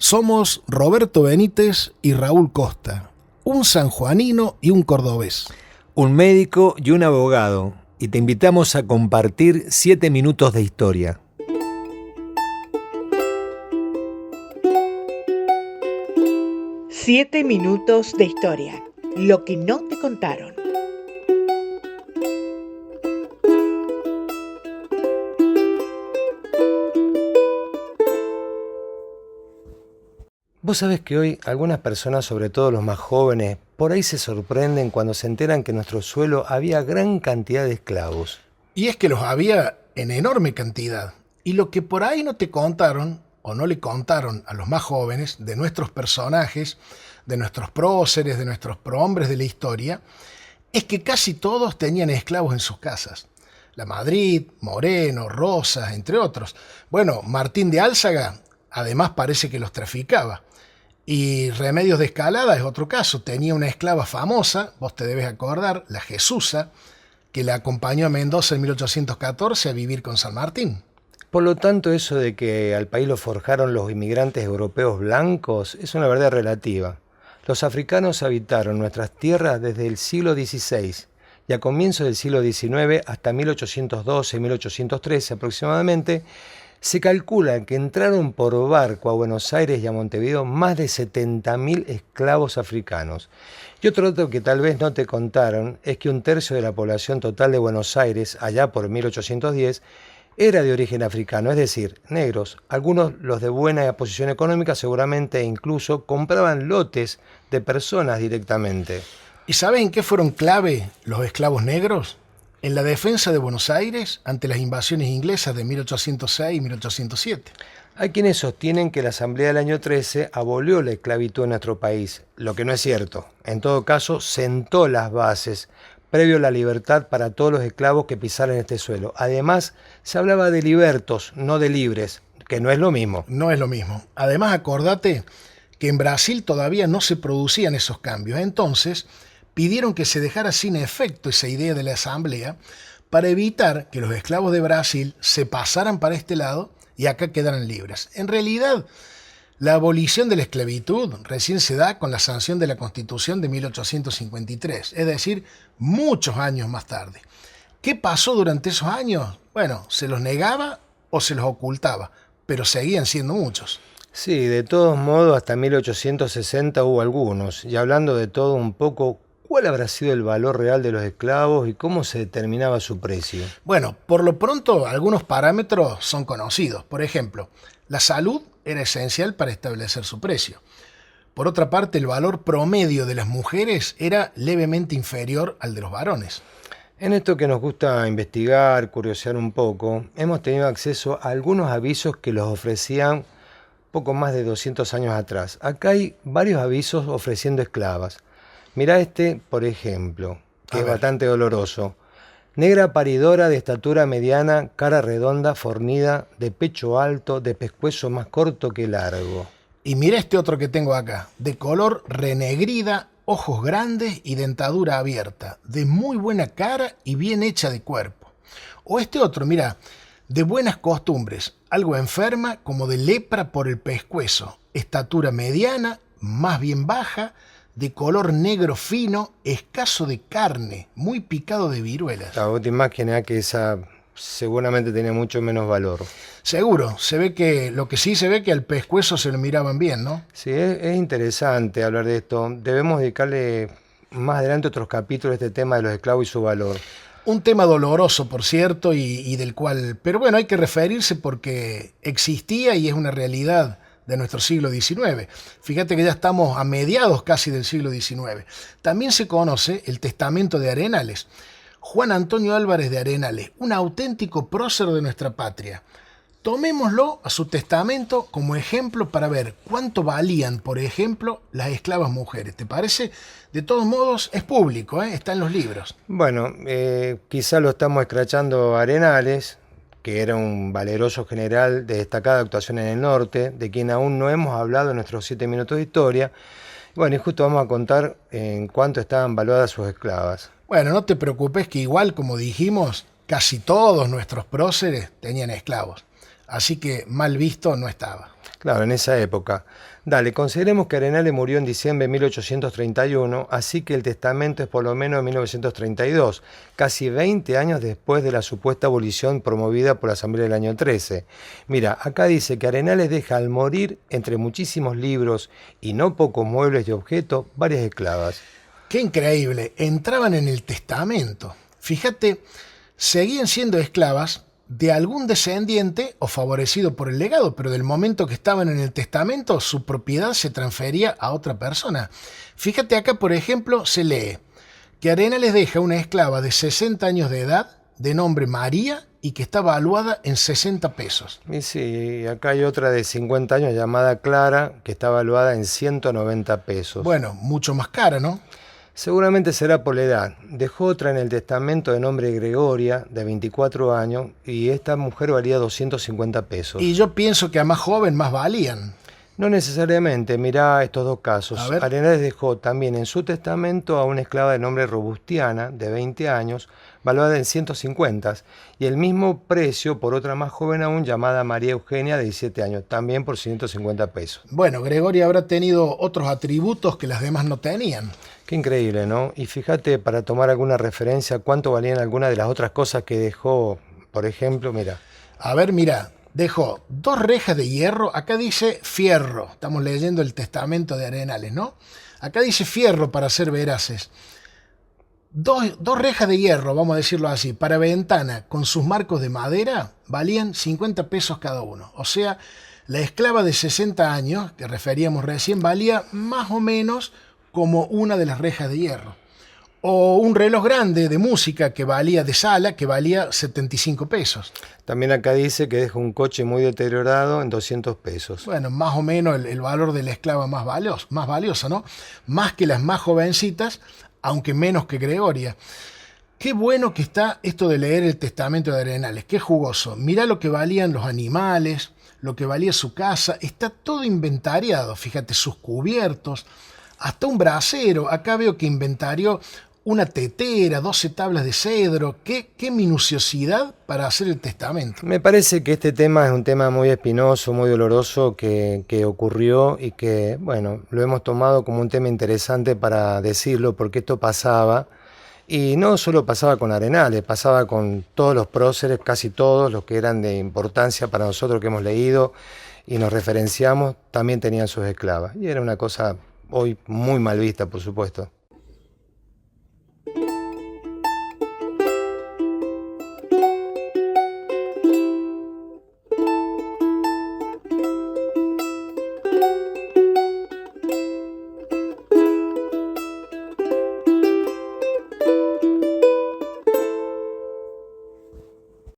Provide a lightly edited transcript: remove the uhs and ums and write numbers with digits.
Somos Roberto Benítez y Raúl Costa, un sanjuanino y un cordobés. Un médico y un abogado, y te invitamos a compartir 7 minutos de historia. Siete minutos de historia. Lo que no te contaron. Vos sabés que hoy algunas personas, sobre todo los más jóvenes, por ahí se sorprenden cuando se enteran que en nuestro suelo había gran cantidad de esclavos. Y es que los había en enorme cantidad. Y lo que por ahí no te contaron, o no le contaron a los más jóvenes, de nuestros personajes, de nuestros próceres, de nuestros prohombres de la historia, es que casi todos tenían esclavos en sus casas. La Madrid, Moreno, Rosas, entre otros. Bueno, Martín de Álzaga, además parece que los traficaba. Y Remedios de Escalada es otro caso. Tenía una esclava famosa, vos te debes acordar, la Jesusa, que la acompañó a Mendoza en 1814 a vivir con San Martín. Por lo tanto, eso de que al país lo forjaron los inmigrantes europeos blancos es una verdad relativa. Los africanos habitaron nuestras tierras desde el siglo XVI y a comienzos del siglo XIX hasta 1812-1813 aproximadamente. Se calcula que entraron por barco a Buenos Aires y a Montevideo más de 70.000 esclavos africanos. Y otro dato que tal vez no te contaron es que un tercio de la población total de Buenos Aires, allá por 1810, era de origen africano, es decir, negros. Algunos, los de buena posición económica, seguramente incluso compraban lotes de personas directamente. ¿Y sabes en qué fueron clave los esclavos negros? En la defensa de Buenos Aires ante las invasiones inglesas de 1806 y 1807. Hay quienes sostienen que la Asamblea del año 13 abolió la esclavitud en nuestro país, lo que no es cierto. En todo caso, sentó las bases previo a la libertad para todos los esclavos que pisaran este suelo. Además, se hablaba de libertos, no de libres, que no es lo mismo. No es lo mismo. Además, acordate que en Brasil todavía no se producían esos cambios. Entonces, pidieron que se dejara sin efecto esa idea de la asamblea para evitar que los esclavos de Brasil se pasaran para este lado y acá quedaran libres. En realidad, la abolición de la esclavitud recién se da con la sanción de la Constitución de 1853, es decir, muchos años más tarde. ¿Qué pasó durante esos años? Bueno, se los negaba o se los ocultaba, pero seguían siendo muchos. Sí, de todos modos, hasta 1860 hubo algunos. Y hablando de todo un poco, ¿cuál habrá sido el valor real de los esclavos y cómo se determinaba su precio? Bueno, por lo pronto algunos parámetros son conocidos. Por ejemplo, la salud era esencial para establecer su precio. Por otra parte, el valor promedio de las mujeres era levemente inferior al de los varones. En esto que nos gusta investigar, curiosear un poco, hemos tenido acceso a algunos avisos que los ofrecían poco más de 200 años atrás. Acá hay varios avisos ofreciendo esclavas. Mirá este, por ejemplo, que es bastante doloroso. Negra paridora de estatura mediana, cara redonda, fornida, de pecho alto, de pescuezo más corto que largo. Y mira este otro que tengo acá, de color renegrida, ojos grandes y dentadura abierta, de muy buena cara y bien hecha de cuerpo. O este otro, mira, de buenas costumbres, algo enferma como de lepra por el pescuezo, estatura mediana, más bien baja, de color negro fino, escaso de carne, muy picado de viruelas. Vos te imaginás que esa seguramente tenía mucho menos valor. Seguro, lo que sí se ve que al pescuezo se lo miraban bien, ¿no? Sí, es interesante hablar de esto. Debemos dedicarle más adelante otros capítulos a este tema de los esclavos y su valor. Un tema doloroso, por cierto, y del cual, pero bueno, hay que referirse porque existía y es una realidad de nuestro siglo XIX. Fíjate que ya estamos a mediados casi del siglo XIX. También se conoce el testamento de Arenales. Juan Antonio Álvarez de Arenales, un auténtico prócer de nuestra patria. Tomémoslo a su testamento como ejemplo para ver cuánto valían, por ejemplo, las esclavas mujeres. ¿Te parece? De todos modos, es público, está en los libros. Bueno, quizá lo estamos escrachando a Arenales, que era un valeroso general de destacada actuación en el norte, de quien aún no hemos hablado en nuestros 7 minutos de historia. Bueno, y justo vamos a contar en cuánto estaban valuadas sus esclavas. Bueno, no te preocupes que igual, como dijimos, casi todos nuestros próceres tenían esclavos. Así que mal visto no estaba. Claro, en esa época. Dale, consideremos que Arenales murió en diciembre de 1831, así que el testamento es por lo menos de 1932, casi 20 años después de la supuesta abolición promovida por la Asamblea del año 13. Mira, acá dice que Arenales deja al morir, entre muchísimos libros y no pocos muebles y objetos, varias esclavas. Qué increíble, entraban en el testamento. Fíjate, seguían siendo esclavas de algún descendiente o favorecido por el legado, pero del momento que estaban en el testamento, su propiedad se transfería a otra persona. Fíjate acá, por ejemplo, se lee que Arenales deja una esclava de 60 años de edad, de nombre María, y que está valuada en 60 pesos. Y sí, acá hay otra de 50 años llamada Clara, que está valuada en 190 pesos. Bueno, mucho más cara, ¿no? Seguramente será por la edad. Dejó otra en el testamento de nombre Gregoria, de 24 años, y esta mujer valía 250 pesos. Y yo pienso que a más joven más valían. No necesariamente, mirá estos dos casos. A ver. Arenales dejó también en su testamento a una esclava de nombre Robustiana, de 20 años, valuada en 150, y el mismo precio por otra más joven aún llamada María Eugenia, de 17 años, también por 150 pesos. Bueno, Gregoria habrá tenido otros atributos que las demás no tenían. Qué increíble, ¿no? Y fíjate, para tomar alguna referencia, cuánto valían algunas de las otras cosas que dejó, por ejemplo, mira. A ver, mira, dejó 2 rejas de hierro, acá dice fierro, estamos leyendo el testamento de Arenales, ¿no? Acá dice fierro para ser veraces. Dos rejas de hierro, vamos a decirlo así, para ventana con sus marcos de madera, valían 50 pesos cada uno. O sea, la esclava de 60 años, que referíamos recién, valía más o menos como una de las rejas de hierro. O un reloj grande de música de sala, que valía 75 pesos. También acá dice que deja un coche muy deteriorado en 200 pesos. Bueno, más o menos el valor de la esclava más valiosa, ¿no? Más que las más jovencitas, aunque menos que Gregoria. Qué bueno que está esto de leer el testamento de Arenales, qué jugoso. Mirá lo que valían los animales, lo que valía su casa, está todo inventariado, fíjate, sus cubiertos, hasta un brasero. Acá veo que inventarió una tetera, 12 tablas de cedro. Qué minuciosidad para hacer el testamento. Me parece que este tema es un tema muy espinoso, muy doloroso que ocurrió y que, bueno, lo hemos tomado como un tema interesante para decirlo, porque esto pasaba. Y no solo pasaba con Arenales, pasaba con todos los próceres, casi todos los que eran de importancia para nosotros que hemos leído y nos referenciamos, también tenían sus esclavas. Y era una cosa hoy muy mal vista, por supuesto.